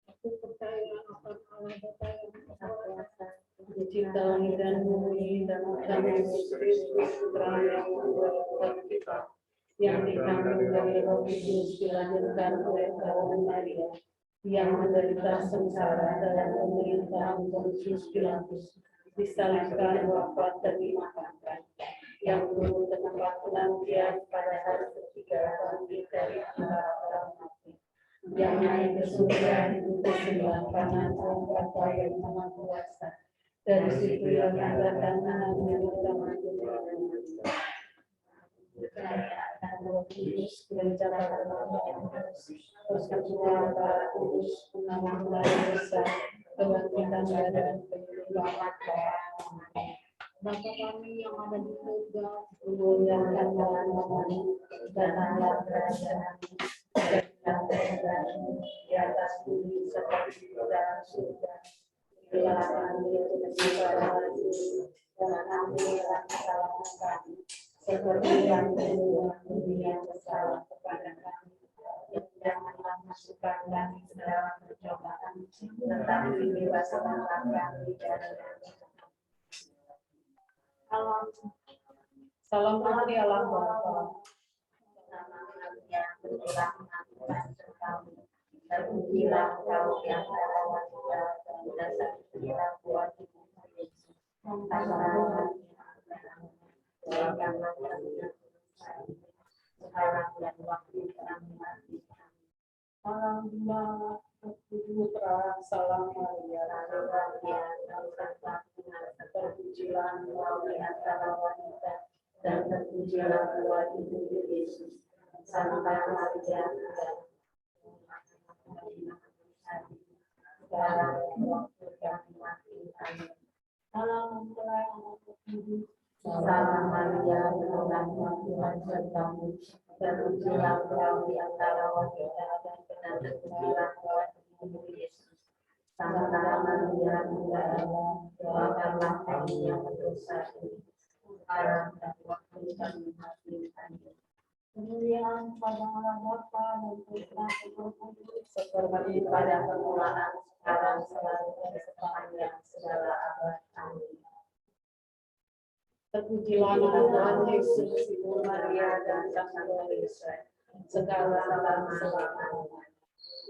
Aku percaya akan Allah Bapa yang Maha Kuasa, Pencipta langit dan bumi, dan Tuhan Yesus Kristus, Putra yang membuat kita, yang dikandung dari Roh Kudus, dilahirkan oleh Kaum Maria, yang menderita sengsara dalam pemerintahan Pontius Pilatus, disalibkan, wafat dan dimakamkan, yang turun ke tempat penantian pada hari ketiga bangkit dari antara orang mati, yang naik ke surga duduk di sebelah kanan Allah Bapa yang Maha Kuasa. Dari situ yang akan menanggung Roh Kudus, berencana terus kedua Roh Kudus, mengambil besar, kebangkitan badan penyembahan Bapa kami yang ada di surga, dimuliakan nama-Mu, datanglah kerajaan di atas bumi seperti di dalam surga. Berilah kami rezeki pada hari ini, dan ampunilah kesalahan kami, seperti yang kami yang bersalah kepada kami. Janganlah masukkan kami ke dalam percobaan, tetapi bebaskanlah kami dari Salam Putri Allah Bapa. Terpujilah Engkau di antara wanita, dan terpujilah buah tubuhmu Yesus. Sekarang dan waktu kami mati. Alhamdulillah, Putra, salam Maria, terpujilah Engkau di antara wanita, dan terpujilah buah tubuhmu Yesus. Santa Maria, sekarang waktu kami mati. Amin. Salam Maria, penuh Tuhan sertamu, terpujilah Engkau di antara wanita, dan terpujilah buah tubuhmu Yesus. Santa Maria, Bunda Allah, doakanlah kami yang berdosa ini, sekarang dan waktu kami mati. Amin. Kemuliaan pada Allah Bapa dan Putra dan Roh Kudus, seperti pada permulaan, sekarang, selalu, dan sepanjang segala abad. Amin. Terpujilah nama Tuhan Yesus, Ibu Maria dan Sang Yesus, segala salam selamanya.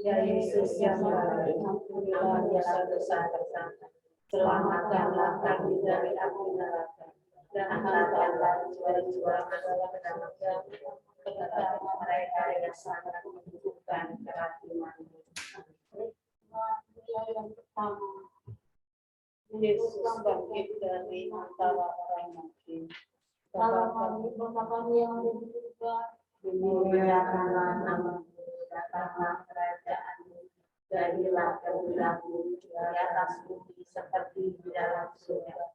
Ya Yesus yang baik, ampunilah dosa-dosa kami, selamatkanlah kami dari api neraka, dan hantarlah jiwa-jiwa ke dalam surga, terutama mereka yang sangat membutuhkan kerahiman-Mu. Yang pertama, Yesus bangkit dari antara orang mati. Bapa kami yang ada di surga, dimuliakanlah nama-Mu, datanglah kerajaan-Mu, jadilah kehendak-Mu di atas bumi seperti di dalam surga.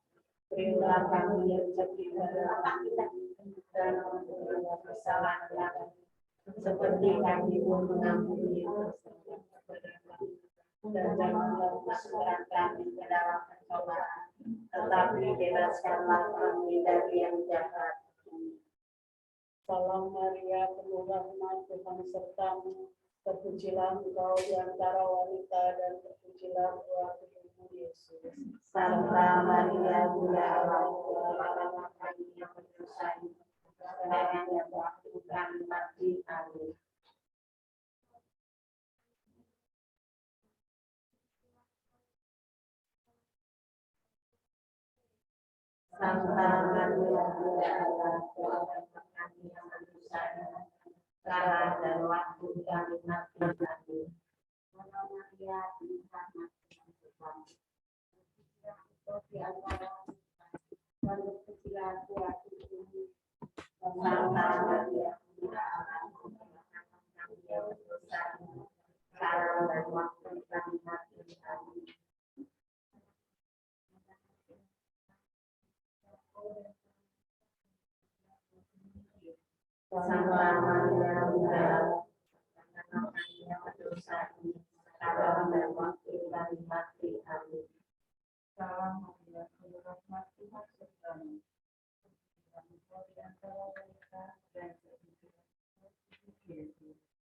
Berilah kami rezeki pada kami, dan ampunilah kesalahan kami, seperti kami pun mengampuni kesalahan kepada kami. Dan janganlah masukkan kami ke dalam pencobaan, tetapi bebaskanlah kami dari yang jahat. Salam Maria, penuh rahmat, Tuhan sertamu, terpujilah Engkau di antara wanita, dan terpujilah buah tubuhmu Yesus. Santa Maria, Bunda Allah, doakanlah kami yang berdosa ini, sekarang dan waktu kami mati. Amin. Santa Maria, Bunda Allah, doakanlah kami yang berdosa ini, sekarang dan waktu kami mati. Amin. Santa Maria, Bunda Allah, di antara dan berkecilan buah tubuhmu. Santa Maria, Bunda Allah, doakanlah kami yang berdosa ini, sekarang dan waktu kami mati. Amin. Santa Maria, Bunda Allah, doakanlah kami yang berdosa ini, sekarang dan waktu kami mati. Amin. Salam Maria, penuh rahmat, Tuhan sertamu. Engkau di antara wanita,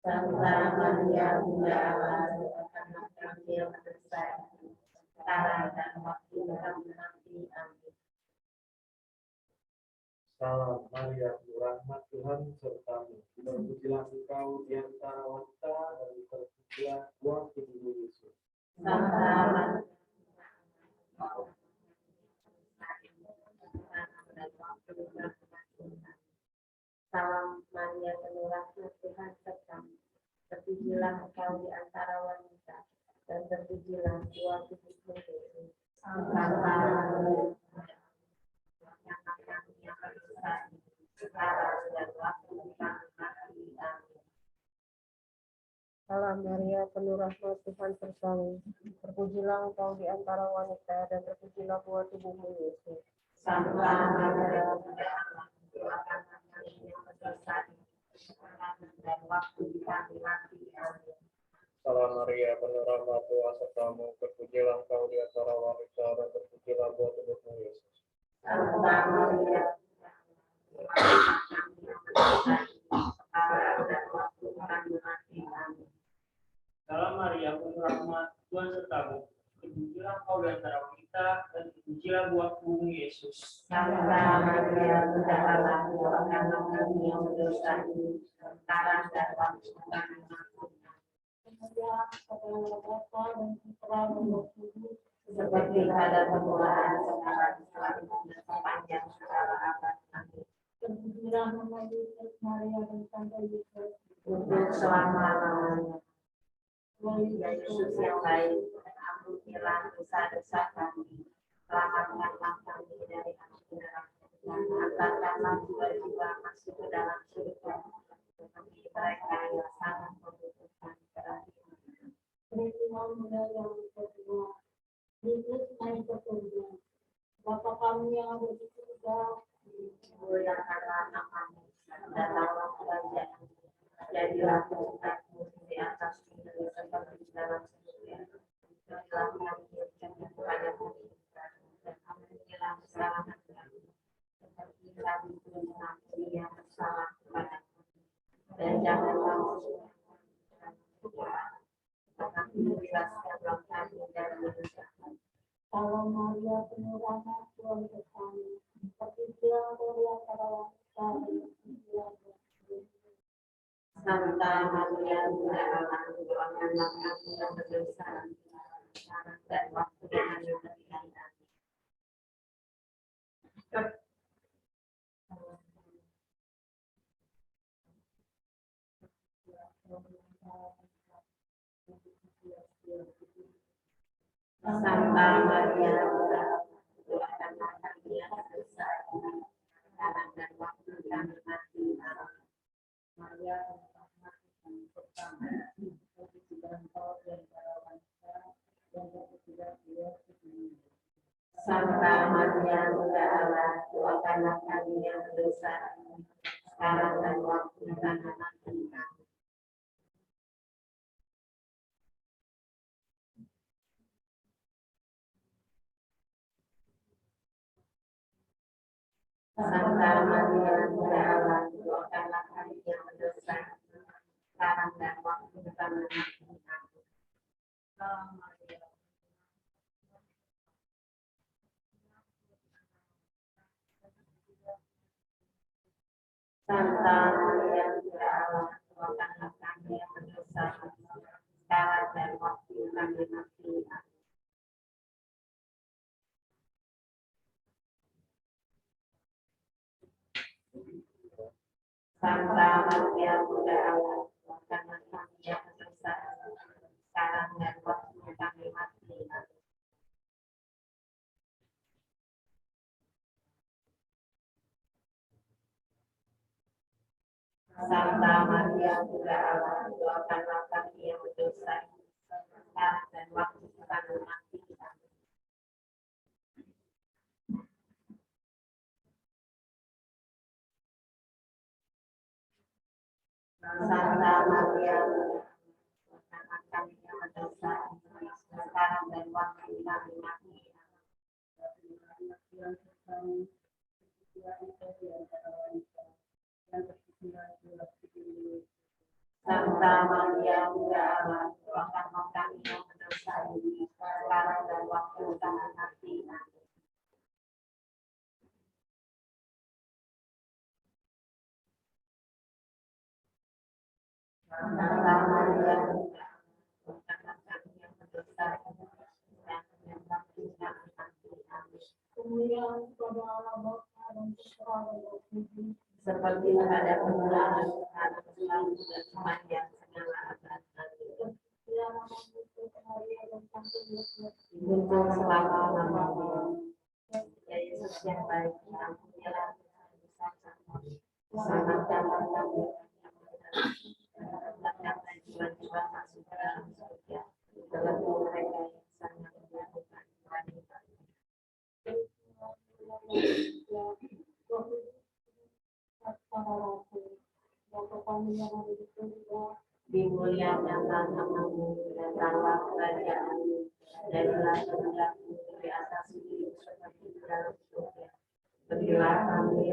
Santa Maria Bunda Allah, doakanlah kami yang berdosa, sekarang dan waktu kami nanti. Amin. Salam Maria, penuh rahmat Tuhan sertamu. Terpujilah engkau di antara wanita dan terpujilah buah tubuhmu Yesus. Santa Maria, Salam Maria, penuh rahmat Tuhan sertamu. Terpujilah engkau di antara wanita dan terpujilah buah tubuhmu Yesus. Santa Maria, kami yang berdosa, sekarang dan waktu kami mati. Amin. Salam Maria, penuh rahmat Tuhan sertamu. Terpujilah engkau di antara wanita dan terpujilah buah tubuhmu Yesus. Santa Maria, doakanlah kami yang berdosa, sekarang dan waktu kami mati. Amin. Salam Maria, penuh rahmat Tuhan sertamu. Terpujilah engkau di antara wanita dan terpujilah buah tubuhmu Yesus. Santa Maria, doakanlah kami yang berdosa, sekarang dan waktu kami mati. Amin. Salam Maria, penuh rahmat Tuhan sertamu. Terpujilah engkau di antara wanita dan terpujilah buah tubuhmu Yesus. Santa Maria, Bunda Allah, doakanlah kami yang berdosa, sekarang dan waktu kami mati. Seperti pada permulaan, sekarang, selalu, dan sepanjang segala abad. Amin. Untuk selama-lamanya. Ya Yesus yang baik, ampunilah dosa-dosa kami, selamatkanlah kami dari api neraka, dan antarkanlah jiwa-jiwa masuk ke dalam surga, bagi mereka yang sangat membutuhkan perhatian. Bapa kami yang ada di surga, Muliakanlah namamu, datanglah kerajaan, jadilah kehendakmu di atas bumi seperti di dalam surga. Berilah kami rezeki kepada kami, dan ampunilah kesalahan kami, seperti kami pun mengampuni yang bersalah kepada kami. Dan janganlah masukkan kami ke dalam tetapi bebaskanlah kami dari dosa. Salam Maria, penuh rahmat Tuhan bersama. Terpujilah engkau di antara wanita dan terpujilah buah tubuhmu. Santa Maria, Bunda Allah, doakanlah kami yang berdosa, sekarang dan waktu kami mati. Amin. Santa Maria, Bunda Allah, doakanlah kami yang berdosa, sekarang dan waktu kami mati. Amin. Maria, penuh rahmat Tuhan bersama. Terpujilah engkau di antara wanita dan terpujilah buah tubuhmu. Santa Maria, Bunda Allah, doakanlah kami yang berdosa, sekarang dan waktu kami mati. Amin. Santa Maria, Bunda Allah, doakanlah kami yang berdosa, sekarang dan waktu kami mati. Amin. Salam Maria, Santa Maria, Bunda Allah, doakanlah kami yang berdosa, sekarang dan waktu kami mati. Amin. Santa Maria, Bunda Allah, doakanlah kami yang berdosa, sekarang dan waktu kami mati. Amin. Santa Maria, Bunda Allah, doakanlah kami yang berdosa, sekarang dan waktu kami mati. Amin. Santa Maria, doakanlah kami yang berdosa, sekarang dan waktu kami mati. Tuhan bersama. Terpujilah engkau di antara wanita dan terpujilah buah tubuhmu. Santa Maria Bunda Allah, doakanlah kami yang berdosa ini, sekarang dan waktu kami mati. Amin. Santa Maria Bunda Allah, doakanlah kami yang berdosa ini, sekarang dan waktu kami mati. Amin. Kemuliaan kepada Allah Bapa dan Putra dan Roh Kudus. Seperti pada permulaan, sekarang, selalu, dan sepanjang segala abad. Amin. Yang mengutus Maria dan Santo Yosef. Untuk selama-lamanya. Ya Yesus yang baik, ampunilah dosa-dosa kami. Selamatkanlah kami dan jiwa-jiwa masuk ke dalam surga. Terlebih mereka yang sangat membutuhkan wanita. Bapa kami yang ada di surga, Dimuliakanlah namamu, datanglah kerajaanmu, jadilah kehendakmu di atas bumi seperti di dalam surga. Berilah kami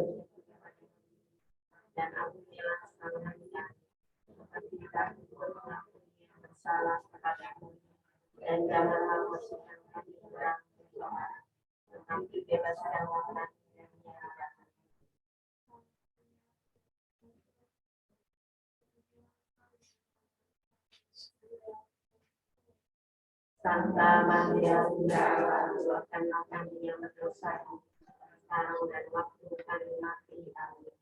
dan ampunilah kesalahan kami, seperti kami mengampuni yang bersalah kepadamu. Dan janganlah masukkan kami ke dalam pencobaan, tetapi bebaskanlah kami dari jahat. Santa Maria Bunda Allah, doakanlah kami yang berdosa ini, sekarang dan waktu kami mati. Amin.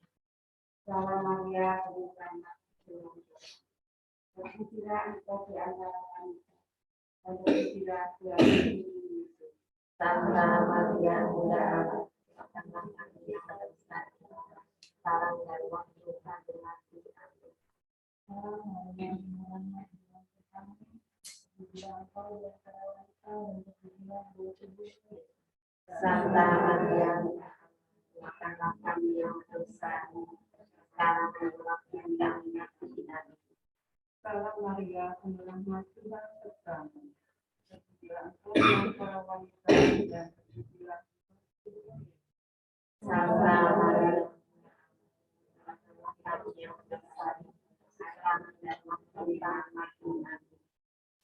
Salam Maria, penuh rahmat Tuhan. Terpujilah Engkau di antara wanita, dan terpujilah Tuhan Yesus. Santa Maria Bunda Allah, doakanlah kami yang berdosa ini, sekarang dan waktu kami mati. Amin. Salam Maria, penuh rahmat Tuhan. Terpujilah Engkau di antara wanita, dan terpujilah Roh Kudus. Santa Maria Bunda Allah, doakanlah kami yang berdosa ini, sekarang dan waktu kami mati. Amin. Salam Maria, penuh rahmat Tuhan sertamu. Terpujilah Engkau di antara wanita, dan terpujilah Santa Maria, doakanlah kami yang berdosa ini, sekarang dan waktu kami mati. Amin.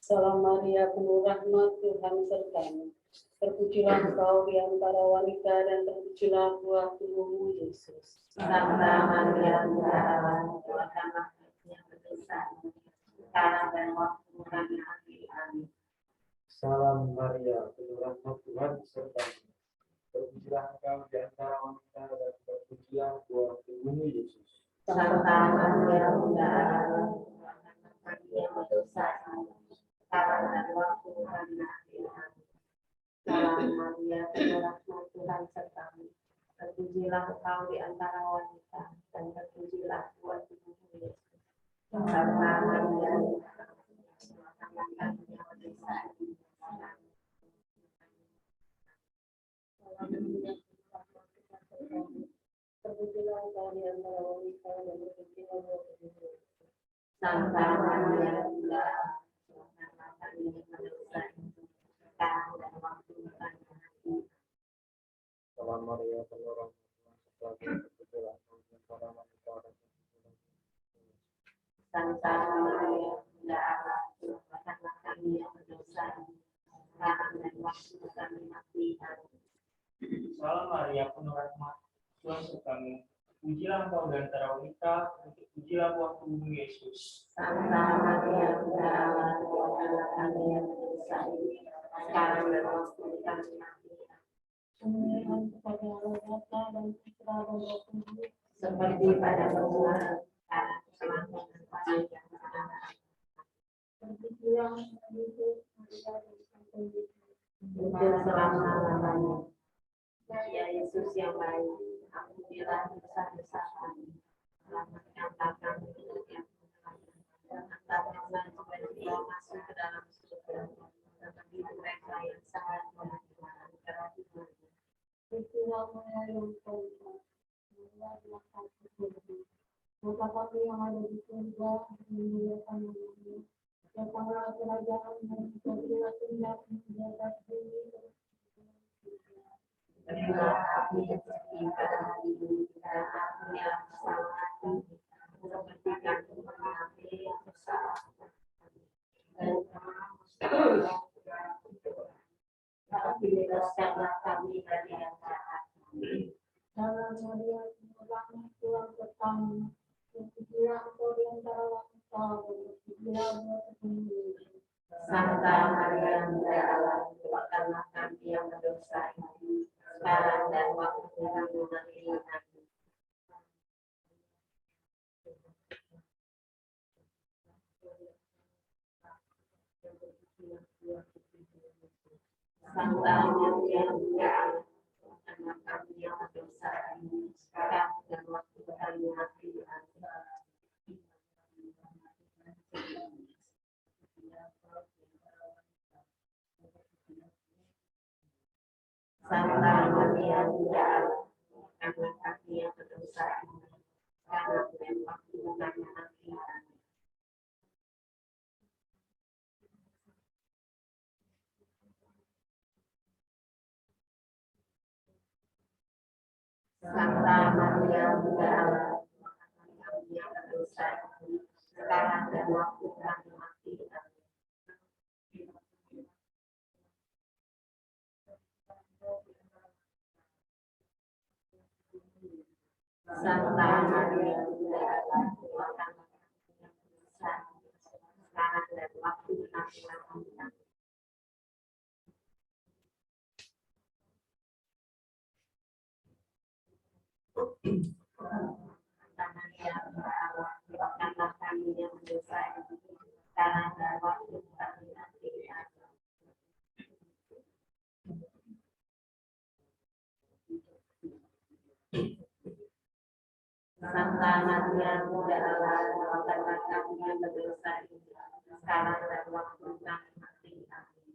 Salam Maria, penuh rahmat Tuhan sertamu. Terpujilah engkau di antara wanita dan terpujilah buah tubuhmu Yesus. Santa Maria Bunda Allah, doakanlah kami yang berdosa ini, sekarang dan waktu kami mati. Amin. Salam Maria, penuh rahmat Tuhan sertamu. Terpujilah engkau di antara wanita dan terpujilah buah tubuhmu Yesus. Santa Maria Bunda Allah, doakanlah kami yang berdosa ini, sekarang dan waktu kami mati. Amin. Salam Maria, penuh rahmat Tuhan sertamu. Terpujilah engkau di antara wanita dan terpujilah buah tubuhmu Yesus. Santa Maria Bunda Allah, doakanlah kami yang berdosa ini, sekarang. Terpujilah engkau di antara wanita dan terpujilah buah tubuhmu Yesus. Santa Maria Bunda Allah, doakanlah kami yang berdosa ini, sekarang dan waktu kami mati. Salam Maria, penuh rahmat Tuhan sertamu. Terpujilah engkau di antara wanita dan terpujilah Santa Maria Bunda Allah, doakanlah kami yang berdosa ini, sekarang dan waktu kami mati. Amin. Salam Maria, penuh rahmat Tuhan sertamu. Pujilah engkau di antara wanita, dan terpujilah buah tubuhmu Yesus. Santa Maria Bunda Allah, doakanlah kami yang berdosa ini, sekarang dan waktu kami mati. kemuliaan kepada Allah Bapa dan Putra dan Roh Kudus. Seperti pada permulaan, sekarang, selama dan sepanjang segala abad. Terpujilah Yesus, Maria dan Santo Yosef. Untuk selama-lamanya. Ya Yesus yang baik, ampunilah dosa-dosa kami, selamatkanlah kami dari yang kegelapan, dan hantarkanlah jiwa-jiwa masuk ke dalam surga, terlebih mereka yang sangat membutuhkan kerahiman. Terpujilah Maria yang terhormat. Maria adalah satu surga. Bapa kami yang ada di surga, dimuliakan namamu. Datanglah kerajaanmu, jadilah kehendakmu di atas bumi Berilah kami rezeki pada hari ini, dan ampunilah kesalahan kami, seperti kami mengampuni yang sertamu. Terpujilah engkau di antara wanita, dan terpujilah buah tubuhmu, Yesus. Santa Maria Bunda Allah, doakanlah kami yang berdosa ini, sekarang dan waktu kami mati. Amin. Santa Maria Bunda Allah, doakanlah kami yang berdosa ini, sekarang dan waktu kami mati. Amin. Santa Maria Bunda Allah, doakanlah kami yang berdosa ini, sekarang dan waktu kami mati. Amin. Santa Maria Bunda Allah, doakanlah kami yang berdosa ini, sekarang dan waktu kami mati. Amin. Santa Maria Bunda Allah, doakanlah kami yang berdosa ini, sekarang dan waktu kami mati. Amin. Santa Maria Bunda Allah, doakanlah kami yang berdosa ini, sekarang dan waktu kami mati. Amin. Santa Maria Bunda Allah, doakanlah kami yang berdosa ini, sekarang dan waktu kami mati. Amin.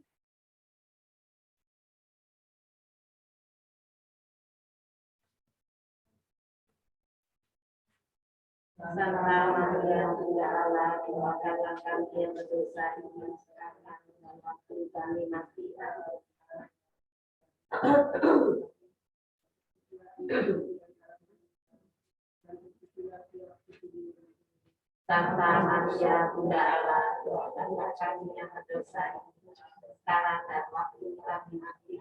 Santa Maria Bunda Allah, doakanlah kami yang berdosa ini, sekarang dan waktu kami mati. Amin. Santa Maria Bunda Allah, doakanlah kami yang berdosa ini, sekarang dan waktu kami mati.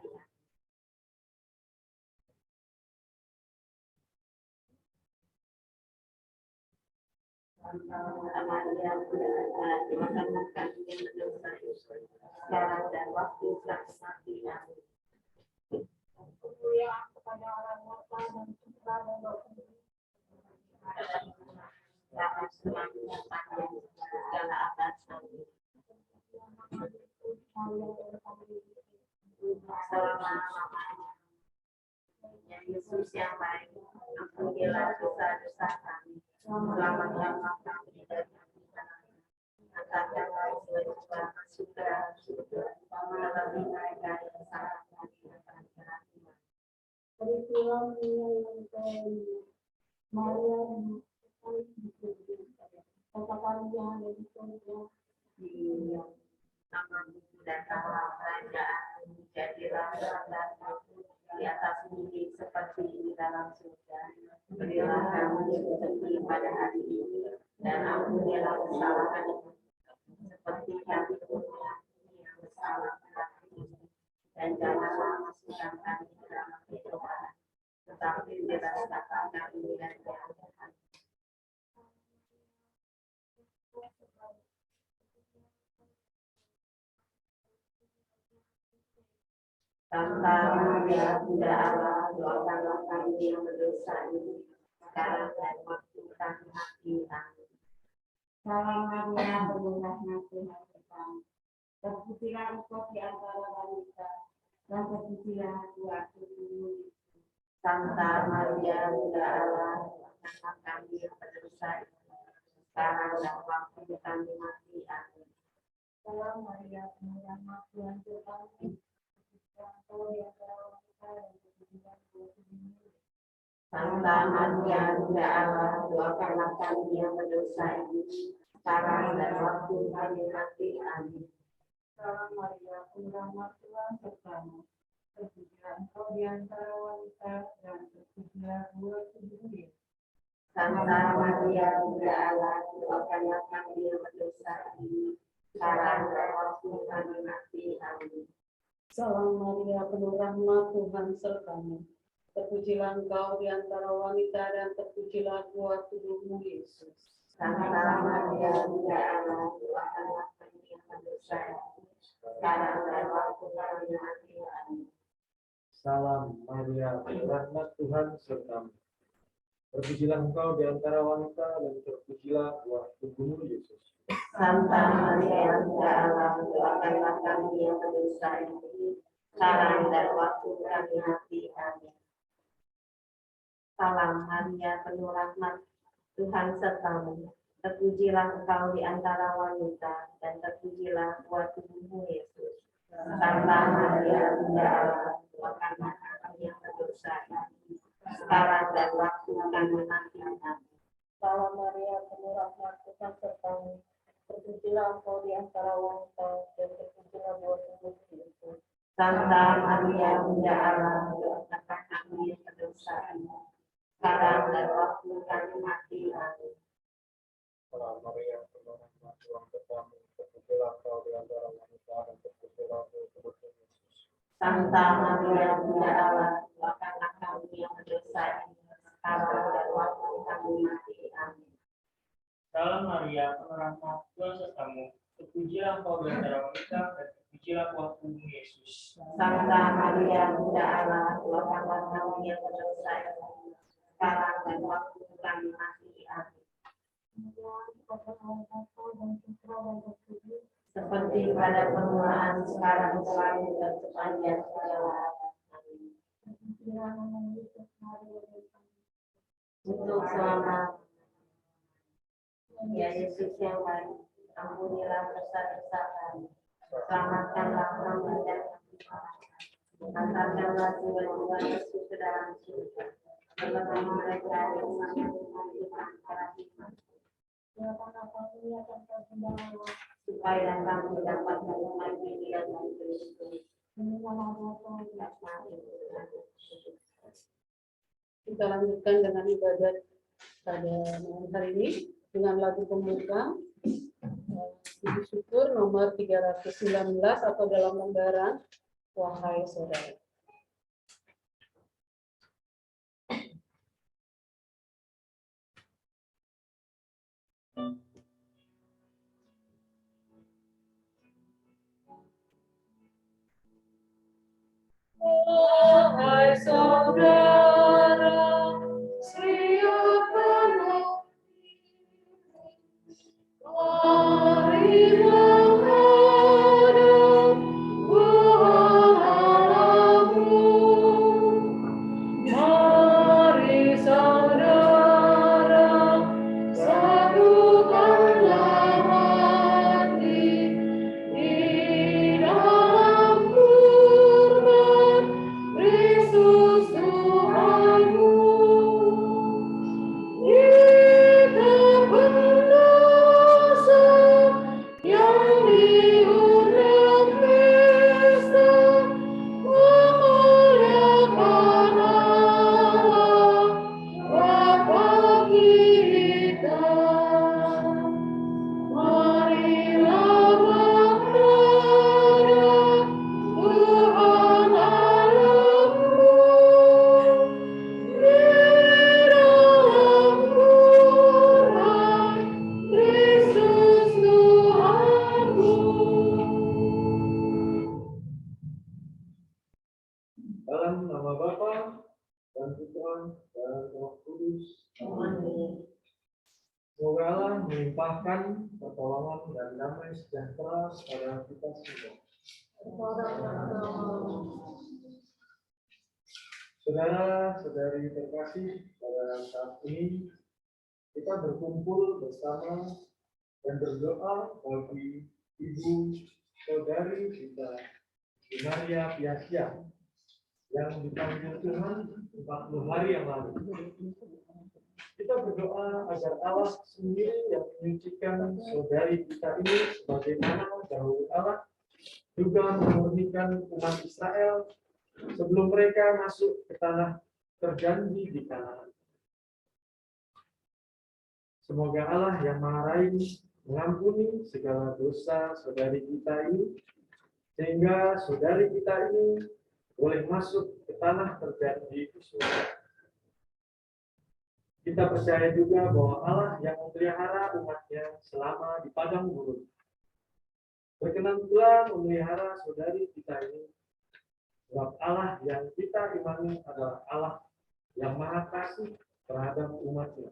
Santa Maria Bunda Allah, doakanlah kami yang berdosa ini, sekarang dan waktu kami mati. Amin. Haleluya kepada Allah Bapa dan Putra dan Roh Kudus. Selamat selamanya panjang segala abad. Amin. Selama-lamanya. Ya Yesus yang baik, ampunilah dosa-dosa kami. Selamatkanlah kami dari api neraka. Angkatkanlah jiwa-jiwa masuk ke dalam surga, terlebih mereka yang sangat membutuhkan perhatian. Peristiwa yang kelima, Maria yang di surga, katakan yang ada di surga. Namamu datanglah kerajaan, jadilah kehendakmu di atas bumi seperti di dalam surga. Berilah kami rezeki pada hari ini, dan ampunilah kesalahan kami, seperti kami mengampuni yang bersalah kepada kami. Dan janganlah masukkan kami ke dalam pencobaan, tetapi bebaskanlah kami dari yang jahat. Santa Maria Bunda Allah, doakanlah kami yang berdosa ini, sekarang dan waktu kami mati. Amin. Salam Maria, penuh Tuhan bersama. Terpujilah engkau di antara wanita, dan terpujilah buah tubuhmu. Santa Maria Bunda Allah, doakanlah kami yang berdosa ini, sekarang dan waktu kami mati. Amin. Salam Maria, penuh Tuhan bersama. Engkau di antara wanita, dan terpujilah buah tubuhmu. Santa Maria Bunda Allah, doakanlah kami yang berdosa ini, sekarang dan waktu kami mati. Amin. Salam Maria, penuh Tuhan bersama. Terpujilah engkau di antara wanita, dan terpujilah buah tubuhmu. Santa Maria Bunda Allah, doakanlah kami yang berdosa ini, sekarang dan waktu kami mati. Amin. Salam Maria, penuh rahmat Tuhan sertamu. Terpujilah Engkau di antara wanita dan terpujilah buah tubuhmu Yesus. Santa Maria, Bunda Allah, doakanlah kami yang berdosa, sekarang dan waktu kami mati. Amin. Salam Maria, penuh rahmat Tuhan sertamu. Terpujilah engkau di antara wanita dan terpujilah buah tubuhmu Yesus. Santa Maria, Bunda Allah, doakanlah kami yang berdosa, sekarang dan waktu kami mati. Amin. Salam Maria, penuh rahmat Tuhan sertamu. Terpujilah engkau di antara wanita dan terpujilah buah tubuhmu Yesus. Santa Maria, Bunda Allah, doakanlah kami yang berdosa, sekarang dan waktu kami mati. Amin. Salam Maria, penuh rahmat Tuhan sertamu. Terpujilah engkau di antara wanita dan terpujilah buah tubuhmu Yesus. Santa Maria, Bunda Allah, doakanlah kami yang berdosa, sekarang dan waktu kami mati. Amin. Salam Maria, penuh rahmat Tuhan sertamu. Terpujilah engkau di antara wanita dan terpujilah buah tubuhmu Yesus. Santa Maria, Bunda Allah, doakanlah kami yang berdosa, sekarang dan waktu kami mati. Amin. Salam Maria, penuh rahmat Tuhan sertamu. Terpujilah engkau di antara wanita dan terpujilah buah tubuhmu Yesus. Santa Maria, Bunda Allah, doakanlah kami yang berdosa, sekarang dan waktu kami mati. Amin. Seperti pada permulaan, sekarang, selalu, dan sepanjang segala. Amin. Untuk selama ya Yesus yang baik, ampunilah dosa-dosa kami, selamatkanlah kami dan antarkanlah jiwa-jiwa Yesus ke dalam surga, terutama mereka yang sangat membutuhkan perhatian, supaya kami dapat menikmati dia dan Kristus. Kita lanjutkan dengan ibadat pada malam hari ini dengan lagu pembuka puji syukur nomor 319 atau dalam lembaran Wahai Saudara. Wahai saudara, siapkanlah mari menghadap Tuhan Allahmu. Mari saudara, satukanlah hati di dalam kurban Kristus Tuhanmu. Kita berdosa yang diundang pesta memuliakan Allah Bapa kita. Marilah menghadap Tuhan Allahmu di dalam kurban Kristus Tuhanmu. Dalam nama Bapa dan Putra dan Roh Kudus. Amin. Semoga Allah melimpahkan pertolongan dan damai sejahtera kepada kita semua. Saudara-saudari terkasih, pada saat ini kita berkumpul bersama dan berdoa bagi ibu saudari kita, Maria Piasia, yang dipanggil Tuhan 40 hari yang lalu. Kita berdoa agar Allah sendiri yang menyucikan saudari kita ini, sebagaimana dahulu Allah juga memurnikan umat Israel sebelum mereka masuk ke tanah terjanji di Kanaan. Semoga Allah yang Maha Rahim mengampuni segala dosa saudari kita ini, sehingga saudari kita ini boleh masuk ke tanah terjanji di surga. Kita percaya juga bahwa Allah yang memelihara umatnya selama di padang gurun berkenan pula memelihara saudari kita ini, sebab Allah yang kita imani adalah Allah yang maha kasih terhadap umatnya.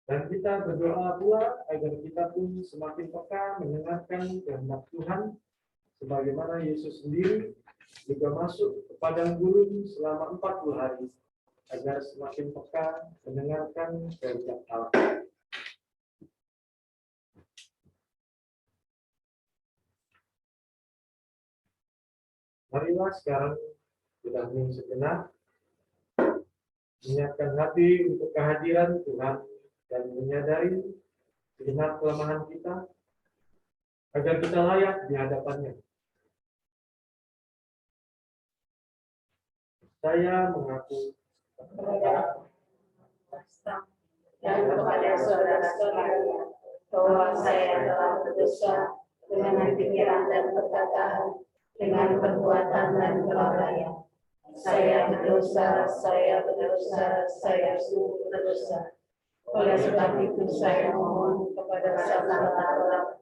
Dan kita berdoa pula agar kita pun semakin peka mendengarkan kehendak Tuhan, sebagaimana Yesus sendiri juga masuk ke padang gurun selama 40 hari, agar semakin peka mendengarkan kehendak Allah. Marilah sekarang kita hening sejenak, menyiapkan hati untuk kehadiran Tuhan dan menyadari segenap kelemahan kita, agar kita layak di hadapannya. Saya mengaku kepada dan kepada saudara-saudara bahwa saya telah berdosa dengan pikiran dan perkataan, dengan perbuatan dan kelalaian. Saya berdosa, saya sungguh berdosa. Oleh sebab itu saya mohon kepada Sang Allah,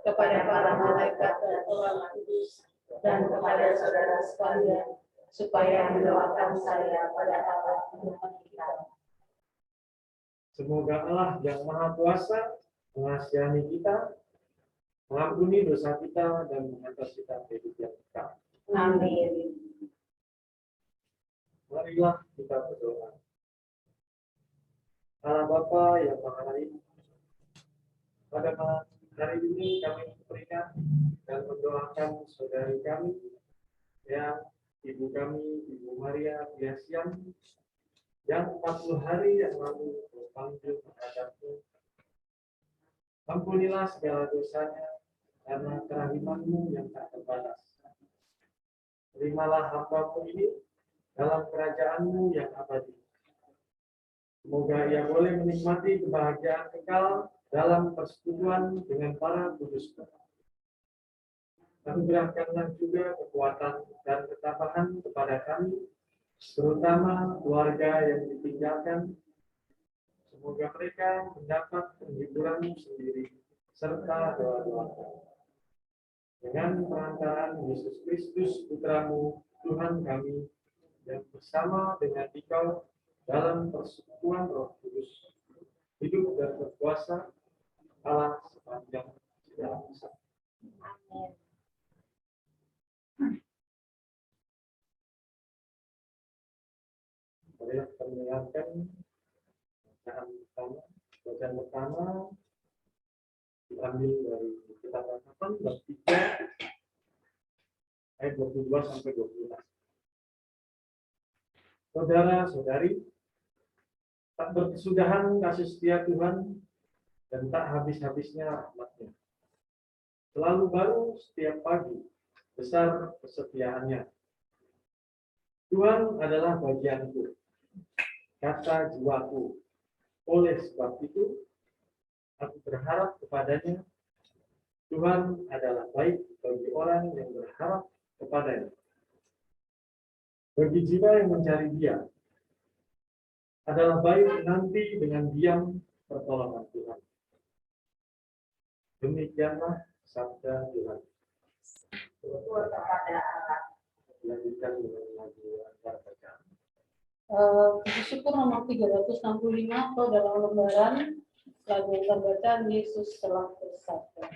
kepada para malaikat dan orang kudus, dan kepada saudara sekalian, supaya mendoakan saya pada Allah Tuhan kita. Semoga Allah yang Maha Kuasa mengasihani kita, mengampuni dosa kita, dan mengantar kita ke hidup yang kekal. Amin. Marilah kita berdoa. Allah Bapa yang Maha Baik, pada malam hari ini kami berikan dan mendoakan saudari kami yang ibu kami, Ibu Maria Biasian, yang 40 hari yang lalu berpanggil menghadap-Mu. Ampunilah segala dosanya karena kerahiman-Mu yang tak terbatas. Terimalah hamba-Mu ini dalam kerajaan-Mu yang abadi. Semoga ia boleh menikmati kebahagiaan kekal dalam persekutuan dengan para kudus. Anugerahkanlah juga kekuatan dan ketabahan kepada kami, terutama keluarga yang ditinggalkan. Semoga mereka mendapat penghiburan sendiri serta doa-doa. Dengan perantaraan Yesus Kristus, Putra-Mu, Tuhan kami, yang bersama dengan Dikau dalam persekutuan Roh Kudus, hidup dan berkuasa Allah sepanjang segala masa. Amin. Marilah kita mendengarkan bacaan pertama diambil dari kitab Ratapan bab 3 ayat 22 sampai 26. Saudara-saudari, tak berkesudahan kasih setia Tuhan dan tak habis-habisnya rahmat-Nya. Selalu baru setiap pagi, besar kesetiaannya. Tuhan adalah bagianku, kata jiwaku. Oleh sebab itu, aku berharap kepadanya. Tuhan adalah baik bagi orang yang berharap kepadanya. Bagi jiwa yang mencari Dia, adalah baik nanti dengan diam pertolongan Tuhan. Demikianlah sabda Tuhan. Syukur kepada Allah. Lanjutkan dengan lagu antar bacaan. Syukur nomor 365 atau dalam lembaran lagu yang bacaan Yesus telah bersabda.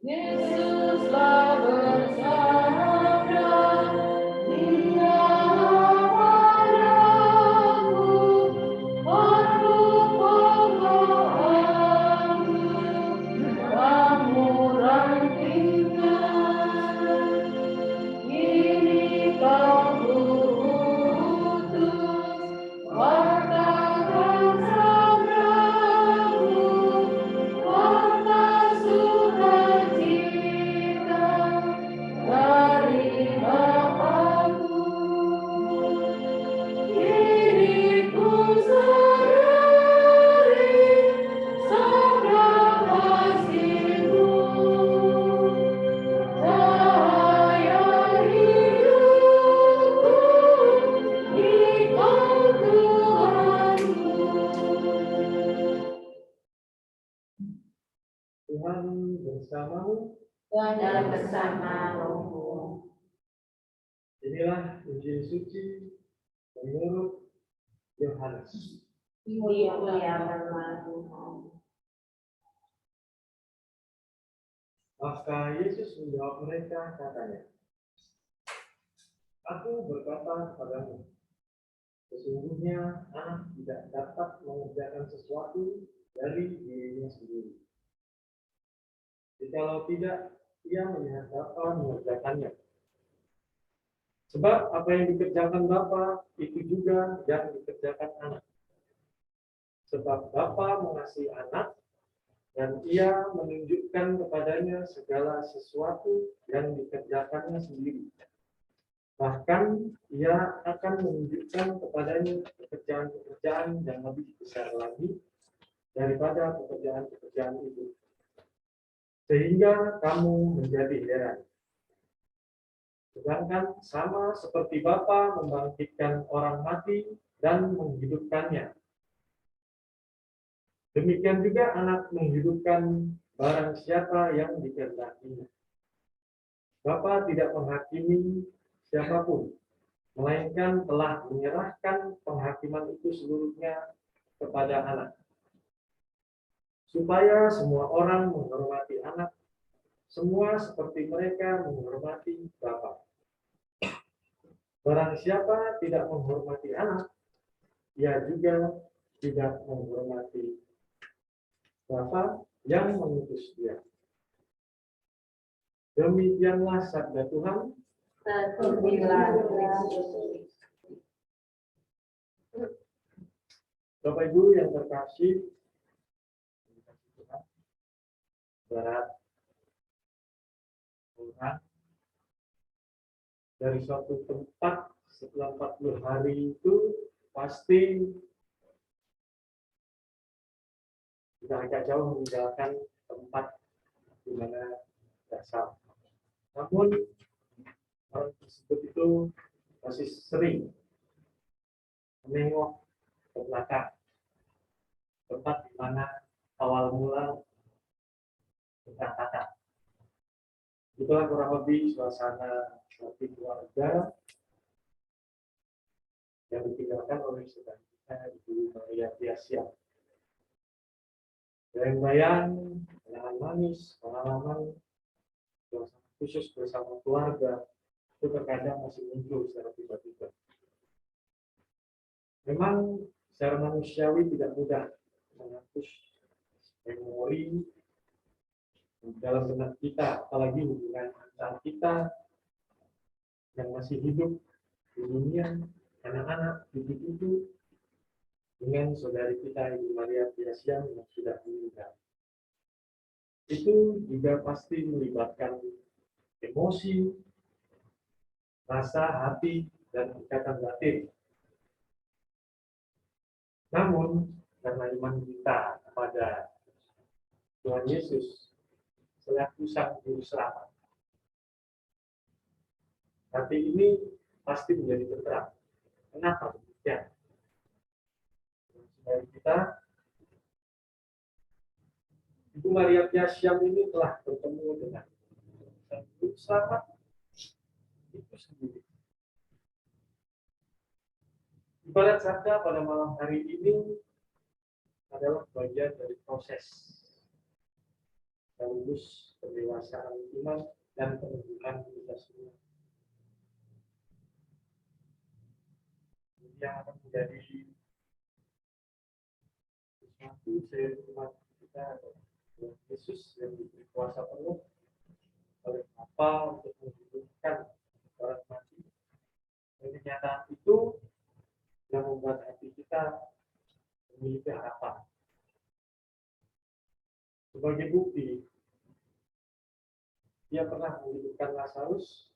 Yesuslah bersabda, Dia padaku, aku pengalamanmu, kamu rampingkan, ini kau utus, katakan sabdamu, Tuhan bersamamu. dan bersama rohmu. Inilah Injil suci menurut Yohanes. Dimuliakanlah Tuhan. Maka Yesus menjawab mereka, katanya, Aku berkata kepadamu, sesungguhnya anak tidak dapat mengerjakan sesuatu dari dirinya sendiri. Jikalau tidak, ia melihat Bapa mengerjakannya. Sebab apa yang dikerjakan Bapa, itu juga yang dikerjakan anak. Sebab Bapa mengasihi anak, dan ia menunjukkan kepadanya segala sesuatu yang dikerjakannya sendiri. Bahkan ia akan menunjukkan kepadanya pekerjaan-pekerjaan yang lebih besar lagi daripada pekerjaan-pekerjaan itu. Sehingga kamu menjadi heran. Sedangkan sama seperti Bapa membangkitkan orang mati dan menghidupkannya, demikian juga anak menghidupkan barang siapa yang dikehendakinya. Bapa tidak menghakimi siapapun, melainkan telah menyerahkan penghakiman itu seluruhnya kepada anak. Supaya semua orang menghormati anak, semua seperti mereka menghormati Bapa. Barang siapa tidak menghormati anak, ia juga tidak menghormati Bapa yang mengutus dia. Demikianlah sabda Tuhan. Terpujilah Kristus. Bapak Ibu yang terkasih, berat Tuhan dari suatu tempat setelah 40 hari itu pasti sudah agak jauh meninggalkan tempat di mana berasal. Namun orang tersebut itu masih sering menengok ke belakang, tempat di mana awal mula keberangkatan. Itulah kurang lebih suasana seperti keluarga yang ditinggalkan oleh saudara kita Ibu Maria Tiasia. Bayang-bayang, kenangan manis, pengalaman suasana khusus bersama keluarga itu terkadang masih muncul secara tiba-tiba. Memang secara manusiawi tidak mudah menghapus memori dalam benak kita, apalagi hubungan antara kita yang masih hidup di dunia, anak-anak, cucu-cucu, dengan saudari kita Ibu Maria Tiasia yang sudah meninggal. Itu juga pasti melibatkan emosi, rasa, hati, dan ikatan batin. Namun, karena iman kita kepada Tuhan Yesus selaku Sang Juru Selamat, hati ini pasti menjadi terang. Kenapa demikian? Dari kita, Ibu Maria Tiasia ini telah bertemu dengan Sang Juru Selamat itu sendiri. Ibarat sabda pada malam hari ini adalah bagian dari proses sekaligus pendewasaan iman dan penunjukan kita semua. Yang akan menjadi sesuatu seiring kita adalah Yesus yang diberi kuasa penuh oleh Bapa untuk menghidupkan orang mati. Dan kenyataan itu yang membuat hati kita memiliki harapan. Sebagai bukti, dia pernah menghidupkan Lazarus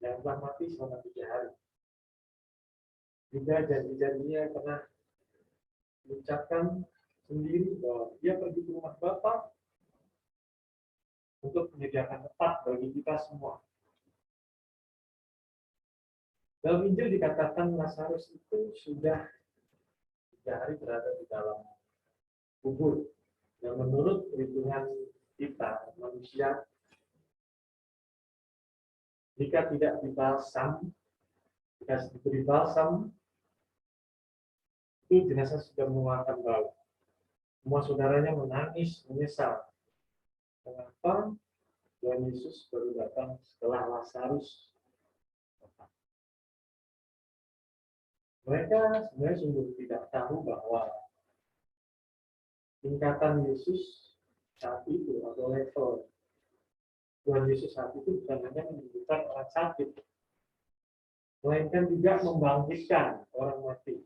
yang telah mati selama 3 hari. Juga janji-janjinya pernah mengucapkan sendiri bahwa dia pergi ke rumah Bapa untuk menyediakan tempat bagi kita semua. Dalam Injil dikatakan Lazarus itu sudah 3 hari berada di dalam kubur Dan menurut perhitungan kita manusia, jika tidak dibalsam, jika diberi balsam, itu jenazah sudah mengeluarkan bau. Semua saudaranya menangis, menyesal. Kenapa Tuhan Yesus baru datang setelah Lazarus? Mereka sebenarnya sungguh tidak tahu bahwa tingkatan Yesus saat itu atau level Tuhan Yesus saat itu bukan hanya menyembuhkan orang sakit, melainkan juga membangkitkan orang mati.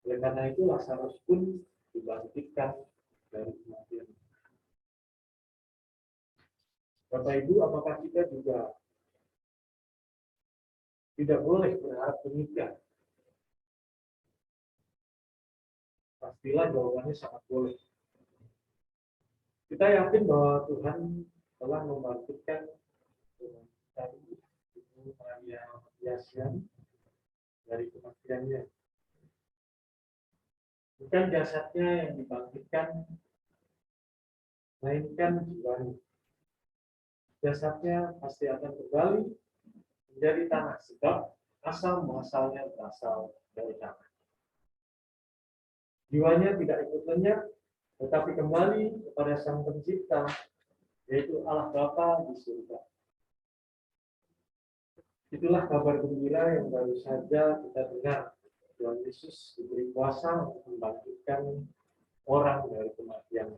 Oleh karena itu Lazarus pun dibangkitkan dari kematian. Bapak Ibu, apakah kita juga tidak boleh berharap demikian? Pastilah jawabannya sangat boleh. Kita yakin bahwa Tuhan telah membangkitkan Ibu Maria Yasian dari kematiannya. Bukan jasadnya yang dibangkitkan, melainkan jiwanya. Jasadnya pasti akan kembali menjadi tanah, sebab asal muasalnya berasal dari tanah. Jiwanya tidak ikut lenyap, tetapi kembali kepada Sang Pencipta, yaitu Allah Bapa di surga. Itulah kabar gembira yang baru saja kita dengar. Tuhan Yesus diberi kuasa untuk membangkitkan orang dari kematian.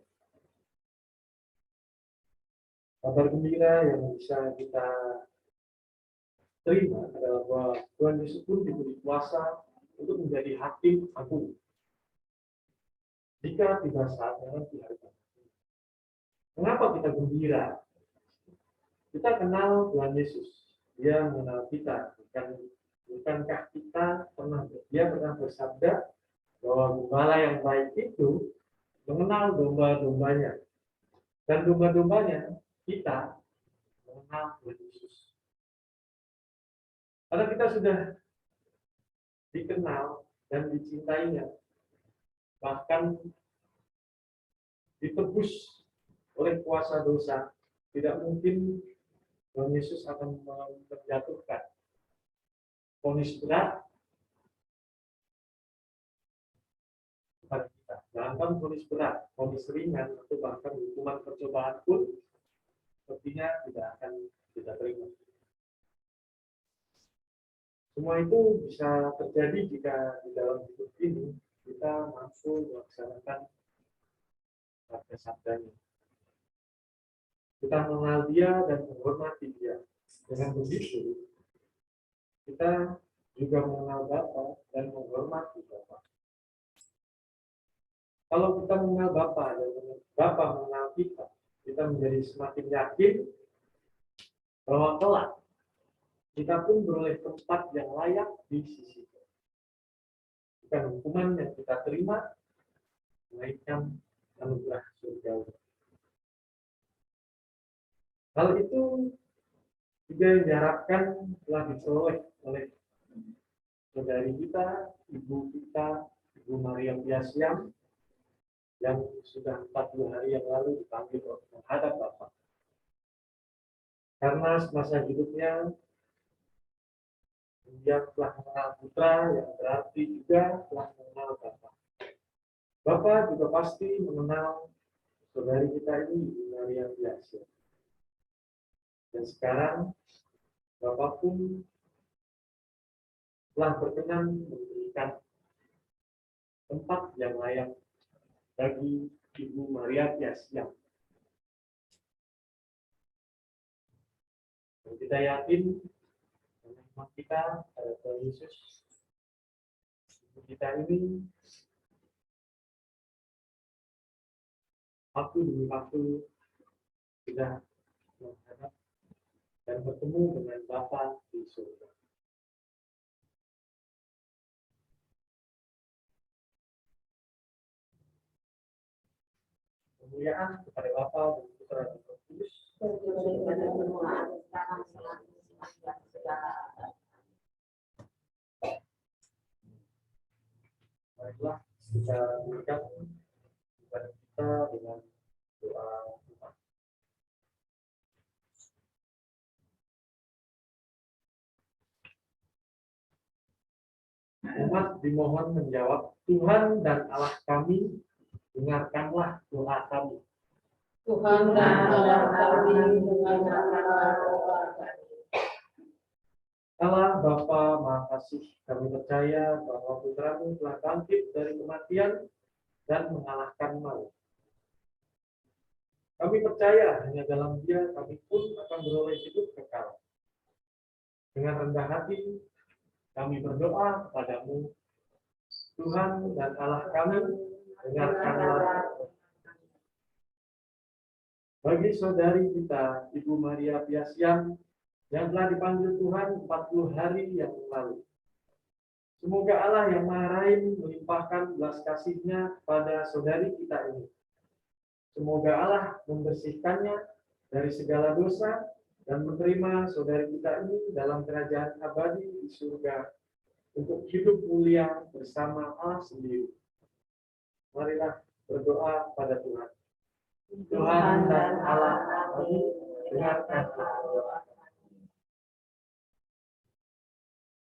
Kabar gembira yang bisa kita terima adalah bahwa Tuhan Yesus pun diberi kuasa untuk menjadi hakim agung. Jika tiba saatnya nanti hari kiamat. Mengapa kita gembira? Kita kenal Tuhan Yesus. Dia mengenal kita. Bukankah kita dia pernah bersabda bahwa gembala yang baik itu mengenal domba-dombanya. Dan domba-dombanya kita mengenal Tuhan Yesus. Karena kita sudah dikenal dan dicintainya, bahkan ditebus oleh kuasa dosa, tidak mungkin Tuhan Yesus akan menjatuhkan vonis berat kepada kita. Jangan vonis berat, vonis ringan, atau bahkan hukuman percobaan pun sepertinya tidak akan kita terima. Semua itu bisa terjadi jika di dalam hidup ini kita mampu melaksanakan sabda-sabdanya. Kita mengenal dia dan menghormati dia. Dengan begitu, kita juga mengenal Bapa dan menghormati Bapa. Kalau kita mengenal Bapa dan Bapa mengenal kita, kita menjadi semakin yakin bahwa kelak kita pun beroleh tempat yang layak di sisi Tuhan. Bukan hukuman yang kita terima, melainkan anugerah surgawi. Hal itu juga diharapkan telah diperoleh oleh saudari kita, Ibu Maria Yasian, yang sudah 40 hari yang lalu dipanggil untuk menghadap Bapa. Karena semasa hidupnya dia telah mengenal Putra, yang berarti juga telah mengenal Bapa. Bapa juga pasti mengenal saudari kita ini, Ibu Maria Yasian. Dan sekarang Bapak pun telah berkenan memberikan tempat yang layak bagi Ibu Maria Yasian. Dan kita yakin dengan kita pada Tuhan Yesus, Ibu kita ini waktu demi waktu sudah menghadap dan bertemu dengan Bapa di surga. Kemuliaan kepada Bapa dan Putra dan Roh Kudus. Baiklah, kita berikan kepada kita dengan doa umat. Umat dimohon menjawab, Tuhan dan Allah kami, dengarkanlah doa kami. Tuhan dan Allah kami, dengarkanlah doa kami. Allah Bapa Maha Kasih, kami percaya bahwa Putra-Mu telah bangkit dari kematian dan mengalahkan maut. Kami percaya hanya dalam Dia kami pun akan beroleh hidup kekal. Dengan rendah hati, kami berdoa kepadamu, Tuhan dan Allah kami, dengarkanlah. Bagi saudari kita, Ibu Maria Piasian, yang telah dipanggil Tuhan 40 hari yang lalu. Semoga Allah yang Maha Rahim melimpahkan belas kasih-Nya pada saudari kita ini. Semoga Allah membersihkannya dari segala dosa dan menerima saudari kita ini dalam kerajaan abadi di surga untuk hidup mulia bersama Allah sendiri. Marilah berdoa pada Tuhan. Tuhan dan Allah kami, dengarkan doa.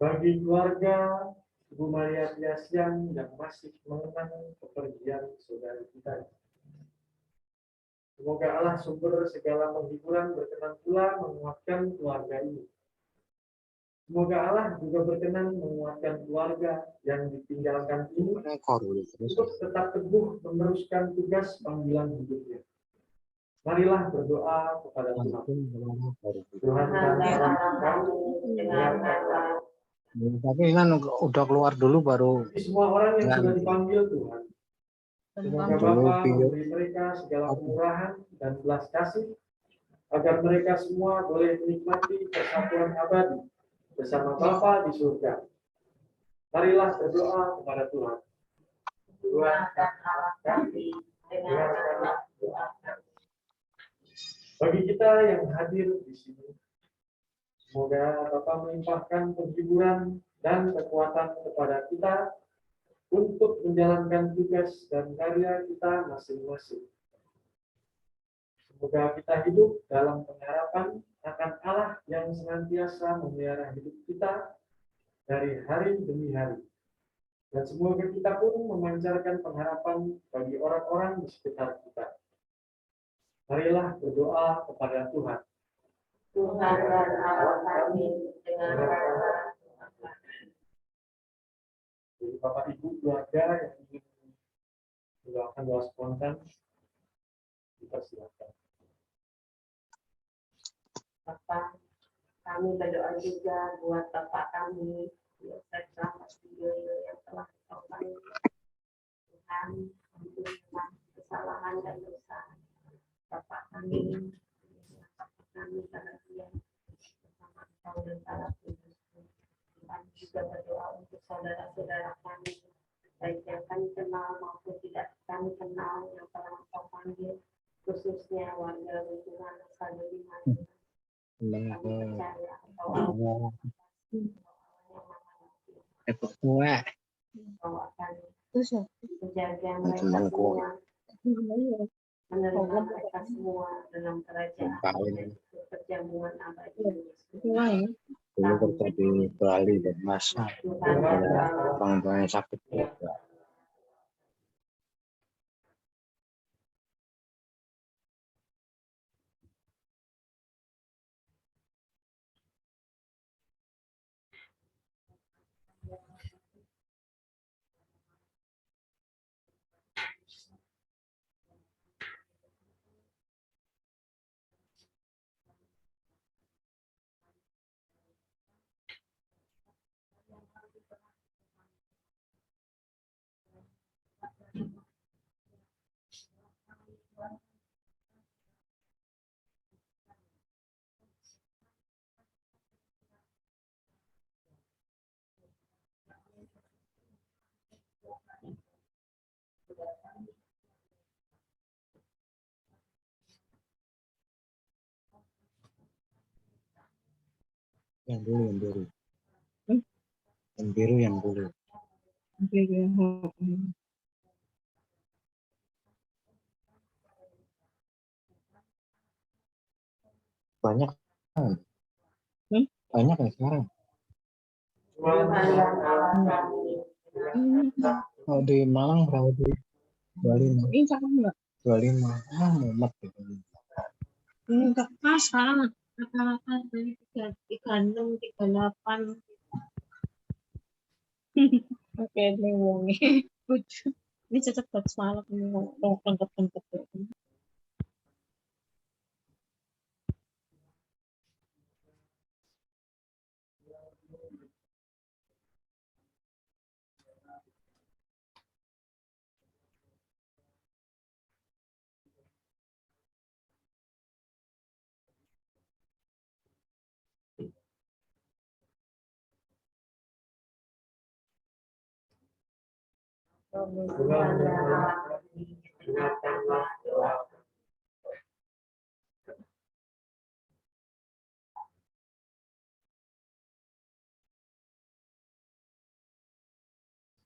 Bagi keluarga Ibu Maria Piasian yang masih mengenang kepergian saudari kita, semoga Allah sumber segala penghiburan berkenan pula menguatkan keluarga ini. Semoga Allah juga berkenan menguatkan keluarga yang ditinggalkan ini untuk tetap teguh meneruskan tugas panggilan hidupnya. Marilah berdoa kepada Tuhan. Tuhan dan Allah kami, dengarkanlah. Tapi kan udah keluar dulu baru. Semua orang yang sudah dipanggil Tuhan, semoga Bapa memberi mereka segala kemurahan dan belas kasih, agar mereka semua boleh menikmati persatuan abadi bersama Bapa di surga. Marilah berdoa kepada Tuhan. Tuhan dan Allah kami, dengarkanlah doa kami. Bagi kita yang hadir di sini, semoga Bapa melimpahkan penghiburan dan kekuatan kepada kita untuk menjalankan tugas dan karya kita masing-masing. Semoga kita hidup dalam pengharapan akan Allah yang senantiasa memelihara hidup kita dari hari demi hari. Dan semoga kita pun memancarkan pengharapan bagi orang-orang di sekitar kita. Marilah berdoa kepada Tuhan. Tuhan dan Allah kami, dengarkanlah. Jadi Bapak Ibu keluarga yang ingin mendoakan doa spontan, kita silakan. Bapak, kami berdoa juga buat Bapak kami, Yosef Rahmat Widoyo yang telah berkorban. Tuhan, ampunlah kesalahan dan dosa Bapak kami karena Dia bersama Engkau dan para kudus. Kami juga berdoa untuk saudara-saudara kami, baik yang kami kenal maupun tidak kami kenal, yang telah Engkau panggil, khususnya warga lingkungan Nusa Duri. Kami percaya bahwa Engkau akan menjaga mereka semua, menerima mereka semua dalam kerajaan perjamuan abadi. Dulu kerja di Bali dan masa orang sakit juga. Yang biru. Yang biru yang dulu. banyak kan? Banyak ya sekarang. Kalau di Malang berapa di 25? Ini cakep nggak? 25. Mumet gitu. Ini enggak pas, rata-rata dari 36, 38. Oke, ini wongi. Lucu. Ini cocok buat semalam ini lengkap-lengkap.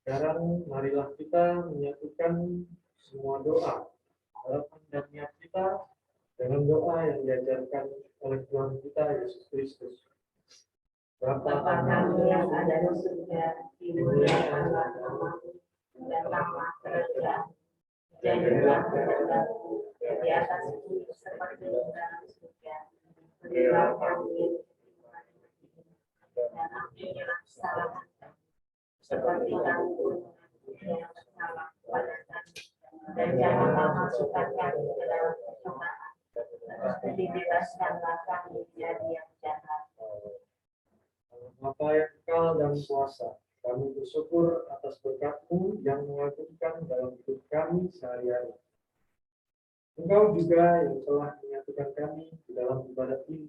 Sekarang marilah kita menyatukan semua doa, harapan dan niat kita dengan doa yang diajarkan oleh Tuhan kita Yesus Kristus. Bapa kami yang ada di surga, dimuliakanlah namamu, datanglah kerajaan, jadilah kehendakmu di atas bumi seperti di dalam surga. Berilah kami dan ampunilah kesalahan kami, seperti kami pun yang bersalah kepada kami, dan janganlah masukkan kami ke dalam pencobaan, tetapi bebaskanlah kami dari yang jahat. Bapa yang kekal dan kuasa, kami bersyukur atas berkat-Mu yang mengagumkan dalam hidup kami sehari-hari. Engkau juga yang telah menyatukan kami di dalam ibadat ini.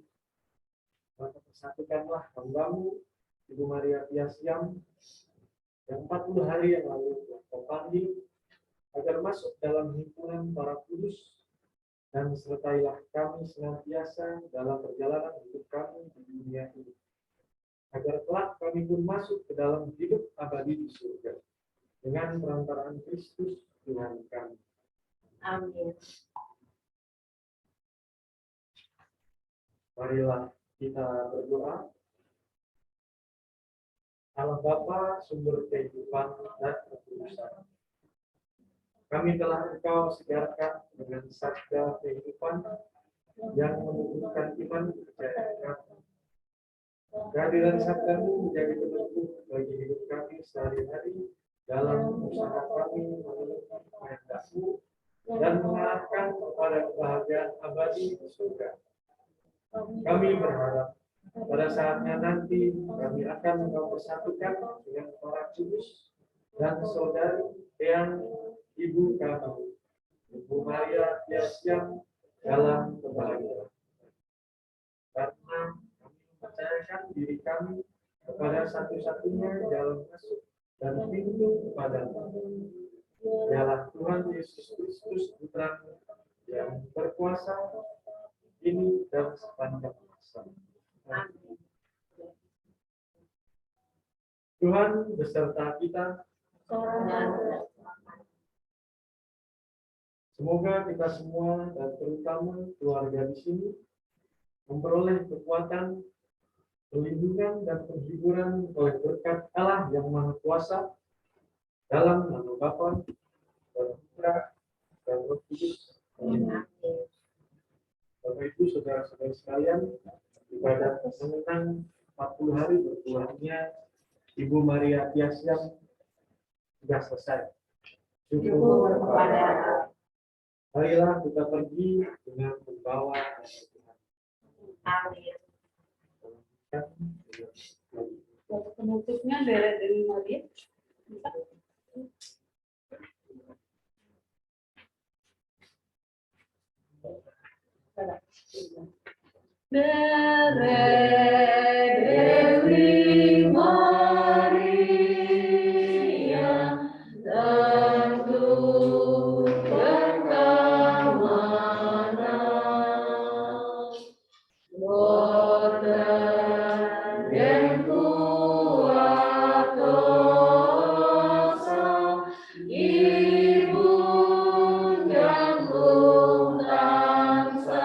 Maka persatukanlah hamba-Mu, Ibu Maria Piasyam, yang 40 hari yang lalu Kau panggil agar masuk dalam himpunan para kudus, dan sertailah kami senantiasa dalam perjalanan hidup kami di dunia ini, agar kelak kami pun masuk ke dalam hidup abadi di surga dengan perantaraan Kristus Tuhan kami. Amin. Marilah kita berdoa. Allah Bapa, sumber kehidupan dan kekudusan, kami telah Engkau segarkan dengan sabda kehidupan yang menumbuhkan iman kepercayaan kami. Kehadiran sabda-Mu menjadi penentu bagi hidup kami sehari-hari dalam usaha kami memenuhi kehendak-Mu dan mengarahkan kepada kebahagiaan abadi di surga. Kami berharap pada saatnya nanti kami akan Engkau persatukan dengan para kudus dan saudari yang Ibu kami, Ibu Maria Piasyam, dalam kebahagiaan. Karena kami mempercayakan diri kami kepada satu-satunya jalan masuk dan pintu kepada-Mu, ialah Tuhan Yesus Kristus Putra yang berkuasa ini dan sepanjang masa. Tuhan beserta kita. Semoga kita semua dan terutama keluarga di sini memperoleh kekuatan, perlindungan dan penghiburan oleh berkat Allah yang Maha Kuasa dalam nama Bapa dan Putra dan Roh Kudus. Bapak Ibu, saudara-saudara sekalian, ibadat mengenang 40 hari berpulangnya Ibu Maria Piasyam sudah selesai. Syukur kepada Allah. Marilah kita pergi dengan membawa Tuhan. Amin. Penutupnya dari Maria. Dewi Maria, tentukan kemana, Lord yang kuat dosa, Ibu yang bangsa. 40 hari berbulannya Ibu Maria Piasyam sudah selesai. Syukur kepada Allah. Marilah kita pergi dengan membawa Tuhan. Amin. Penutupnya dari Maria. Dewi Maria, tentukan kemana, Lord yang kuat dosa, Ibu yang bangsa. Ibu yang bangsa.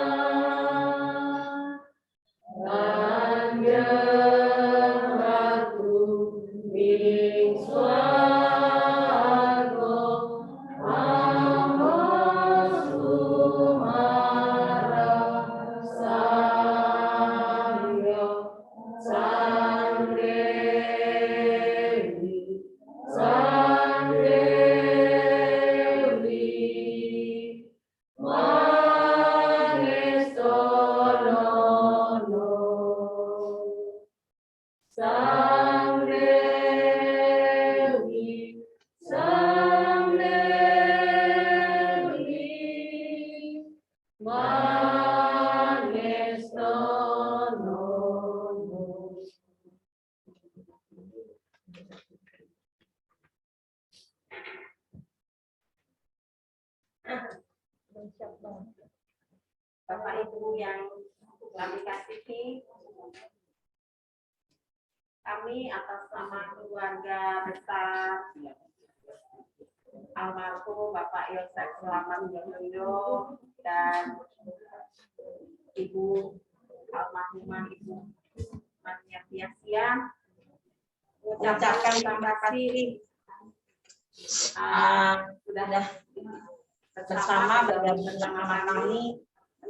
Mangestono. Bapak Ibu yang kami kasihi, kami atas nama keluarga besar almarhum Bapak Yosef Selamat Joyo dan Ibu almarhumah Ibu Mania Tiasia mengucapkan terima kasih sudah bersama kami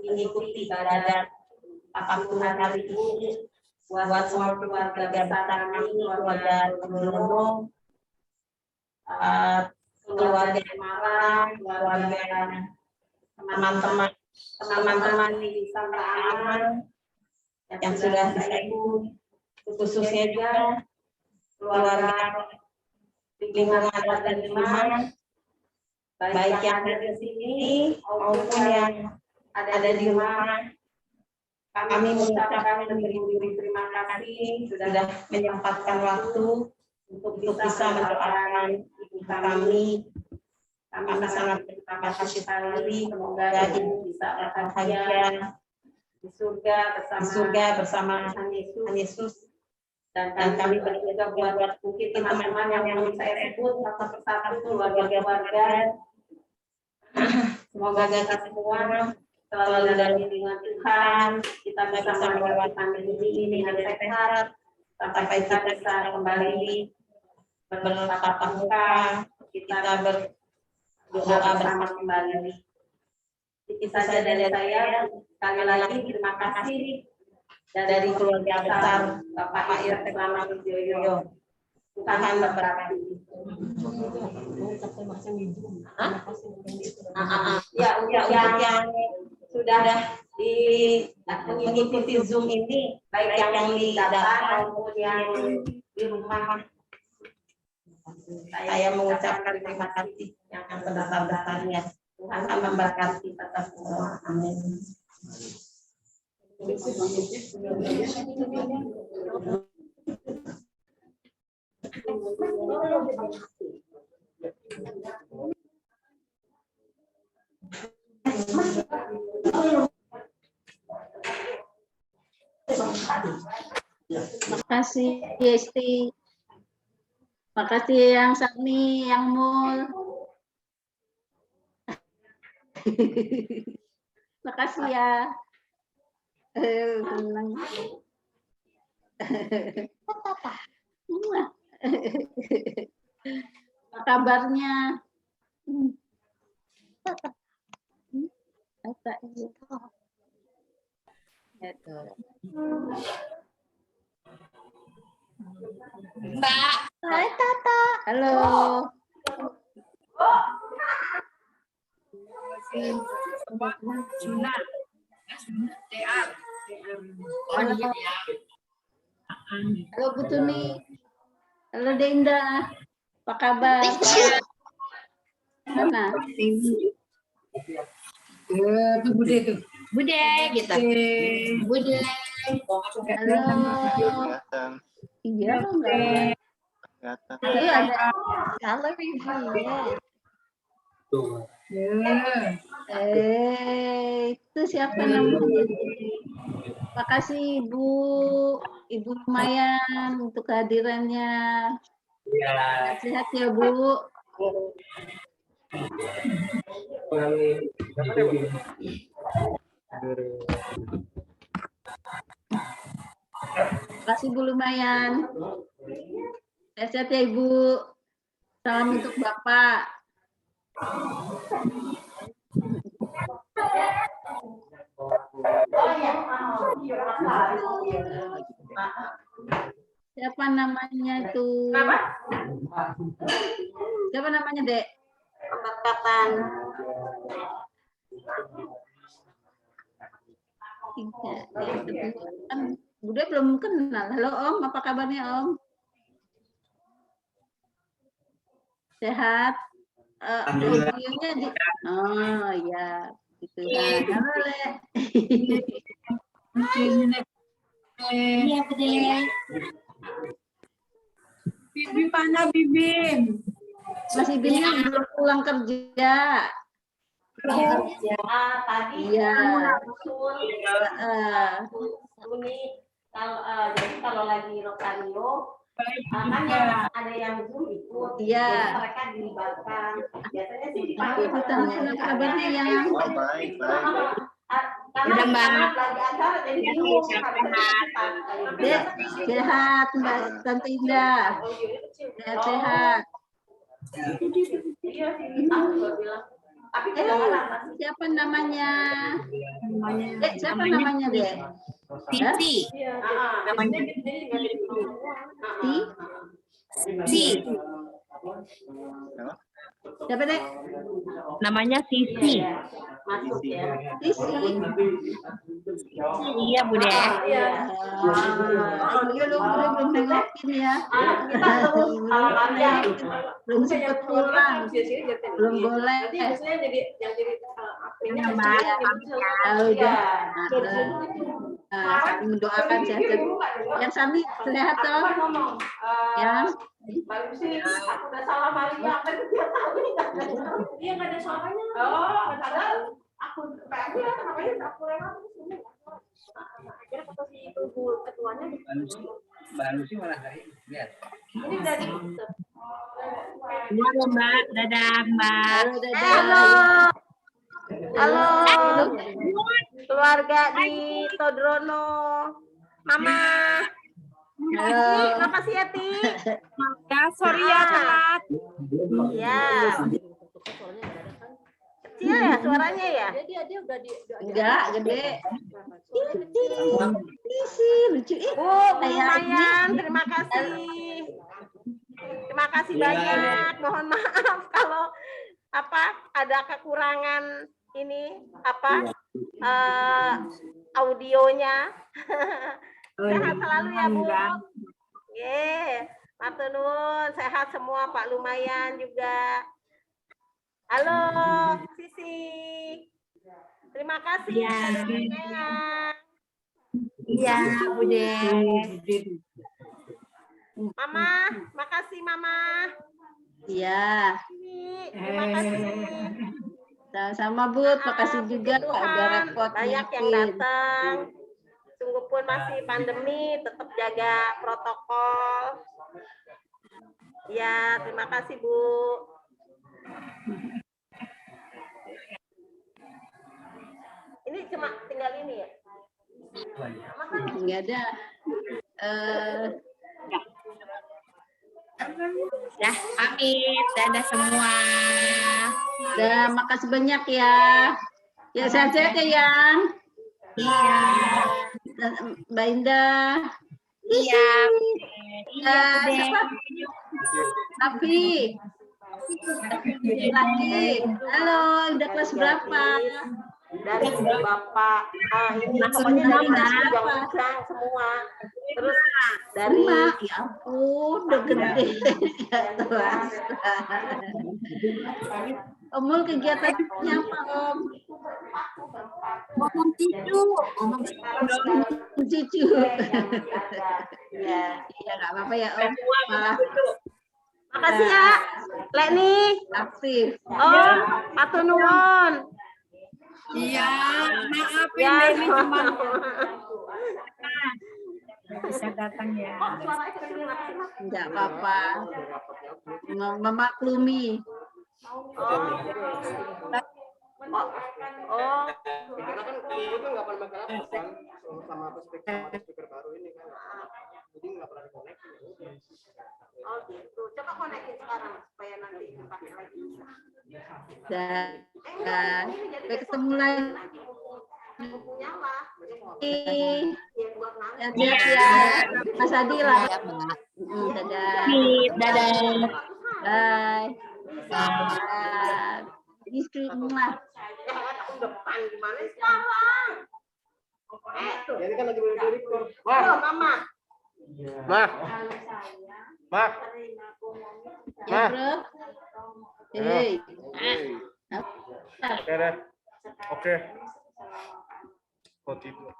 mengikuti ibadat 40 hari ini buat semua keluarga besar kami, keluarga Dono, keluarga Semarang, keluarga teman-teman di Santa Aman yang sudah saya ikut, khususnya juga keluarga lingkungan warga Semarang, baik yang ada di sini maupun yang ada di rumah. Kami mengucapkan beribu-ribu terima kasih sudah menyempatkan waktu untuk bisa mendoakan ibu kami. Kami sangat berterima kasih sekali. Semoga ibu bisa bahagia di surga bersama Tuhan Yesus. Dan kami berdoa buat mungkin teman-teman yang belum saya sebut satu persatu keluarga-keluarga. Semoga kita semua selalu dalam lindungan Tuhan, kita bisa melewati pandemi ini dengan sehat, sampai kita bisa kembali bertatap muka, kita berdoa bersama kembali. Itu saja dari saya. Sekali lagi terima kasih dari keluarga besar Bapak Yosef Selamat Joyo. Tuhan memberkati. Yang sudah mengikuti Zoom ini, baik yang di datang maupun yang di rumah, saya mengucapkan terima kasih yang sebesar-besarnya. Tuhan memberkati kita semua. Amin. Makasih Yesti. Makasih yang Sakni, yang Mul. Makasih ya. Senang. Apa kabarnya? Mbak. Hai Tata. Halo. Halo Bu Tuni. Halo Dinda. Apa kabar? Mana? Bude gitu. Bude. Halo. Iya enggak? Halo ada. Halo Vivi. Itu siapa namanya? Makasih Ibu lumayan untuk kehadirannya. Sehat ya Bu. Makasih Bu lumayan. Sehat ya Ibu. Salam untuk Bapak. Siapa namanya itu? Siapa namanya, Dek? Pemberkatan. Kan Bude belum kenal. Halo Om, apa kabarnya Om? Sehat? Audionya di. Oh ya. Gitu. Halo, Le. Iya, Bude. Bibi mana Bibim? Masih bingung belum pulang kerja. Tadi Iya. usul Uni jadi kalau lagi Rosario kan ada yang Zoom ikut, Iya. jadi mereka dilibatkan. Biasanya sih dipanggil Tanya kabarnya yang Baik. karena lagi acara jadi bingung. Dek, sehat Mbak Tante Indah. Sehat. Iya sih, aku juga bilang. Tapi kadang-kadang Siapa namanya? Dek, siapa namanya, Dek? Siti. namanya Si. Siapa, Dek? Namanya Sisi. masuk ya. Sisi. Iya, Bude. Iya. Iya, lu belum nengokin ya. Kita terus Belum sempat pulang. Belum boleh. biasanya jadi yang jadi akhirnya Udah. Saling mendoakan sehat. Yang Sami sehat toh? ngomong Yang Mbak Lucy, aku udah salah Maria, apa itu dia tahu iya nggak ada suaranya. Oh, padahal aku kayaknya namanya aku lewat akhirnya kata si ibu ketuanya Mbak Lucy malah hari lihat. ini dari Halo, Mbak. Dadah, Mbak. halo, dadah. halo keluarga di Todrono, Mama. Halo. Makasih ya, Ti. Ya, sorry ya, telat. Iya. Kecil ya suaranya ya? Enggak, gede. Sisi, lucu. Bu, lumayan. Terima kasih. Terima kasih banyak. Mohon maaf kalau ada kekurangan ini audionya. Sehat selalu ya, Bu. Matur nuwun, sehat semua Pak lumayan juga. Halo, Sisi. Terima kasih. Ya. Sayang. Iya, Bude. Mama, makasih Mama. Iya. Terima kasih. Sama-sama, Bu. Makasih juga udah repot Banyak yang nyiapin. datang. Sungguh pun masih pandemi, tetap jaga protokol. Ya, terima kasih Bu. Ini cuma tinggal ini ya? Enggak ada. Dah, pamit. Dadah semua. Udah, makasih banyak ya. Ya, sehat-sehat ya, Yang. Iya. Mbak Indah. Iya. Iya, Bude. Siapa? Tapi. Laki. Halo, udah kelas berapa? Dari Bapak. Ini Maksudnya pokoknya dari dari ujang semua. Terus dari Mak, ya ampun, udah gede. Ya Tuhan. Omul kegiatannya apa, Om? Ngomong cucu. Cucu. ya. Iya, nggak apa-apa ya, Om. Malah Makasih ya, Leni. aktif. Oh, matur nuwun. Iya, maaf Ya, ini cuma bisa datang ya. Enggak apa-apa. Memaklumi. Oh, Karena kan itu nggak pernah masalah kan sama speaker baru ini kan. Jadi nggak pernah dikoneksi. oh gitu. Coba konekin sekarang supaya nanti dipakai lagi. Dan sampai ketemu lagi. Bukunya lah. Sehat-sehat Iya. ya. Mas Adi lah. Dadah. Dadah. Bye. Bismillah. Aku depan gimana sekarang? Tuh. Jadi kan lagi record. Oh, Mama. Mah. Mah. Ya, Bro. Hei. Kere. Oke. Oh tidur.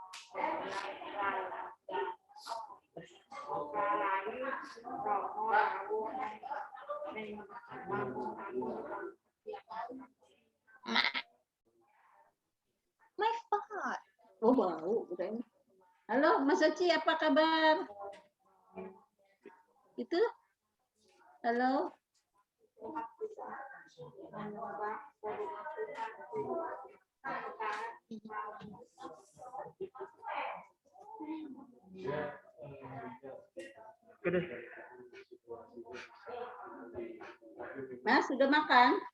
My God. Oh, bau. Udah ini. Halo, Mas Oci, apa kabar? Itu? Halo? Oke deh. Mas, sudah makan?